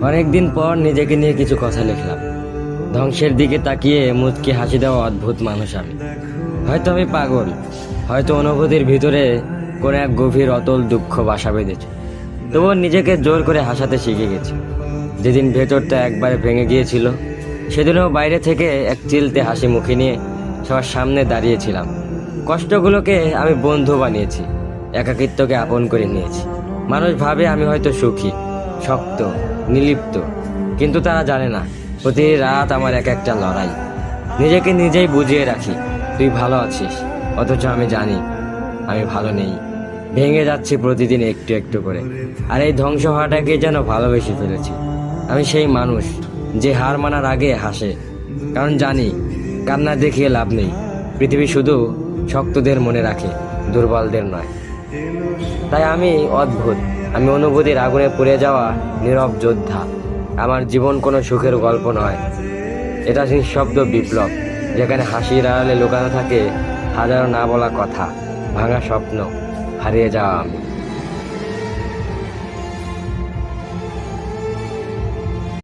অনেকদিন পর নিজেকে নিয়ে কিছু কথা লিখলাম। ধ্বংসের দিকে তাকিয়ে মুচকি হাসি দেওয়া অদ্ভুত মানুষ আমি। হয়তো আমি পাগল, হয়তো অনুভূতির ভিতরে কোনো এক গভীর অতল দুঃখ বাসা বেঁধেছে। তবুও নিজেকে জোর করে হাসাতে শিখে গেছি। যেদিন ভেতরটা একবারে ভেঙে গিয়েছিল, সেদিনও বাইরে থেকে এক চিলতে হাসি মুখে নিয়ে সবার সামনে দাঁড়িয়েছিলাম। কষ্টগুলোকে আমি বন্ধু বানিয়েছি, একাকিত্বকে আপন করে নিয়েছি। মানুষ ভাবে আমি হয়তো সুখী, শক্ত, নির্লিপ্ত, কিন্তু তারা জানে না প্রতি রাত আমার এক একটা লড়াই। নিজেকে নিজেই বুঝিয়ে রাখি তুই ভালো আছিস, অথচ আমি জানি আমি ভালো নেই। ভেঙে যাচ্ছি প্রতিদিন একটু একটু করে, আর এই ধ্বংস হওয়াটাকে যেন ভালোবেসে ফেলেছি। আমি সেই মানুষ যে হার মানার আগে হাসে, কারণ জানি কান্না দেখিয়ে লাভ নেই। পৃথিবী শুধু শক্তদের মনে রাখে, দুর্বলদের নয়। তাই আমি অদ্ভুত, আমি অনুভূতির আগুনে পুড়ে যাওয়া নীরব যোদ্ধা। আমার জীবন কোনো সুখের গল্প নয়, এটা নিঃশব্দ বিপ্লব, যেখানে হাসির আড়ালে লুকানো থাকে হাজারো না বলা কথা, ভাঙা স্বপ্ন, হারিয়ে যাওয়া আমি।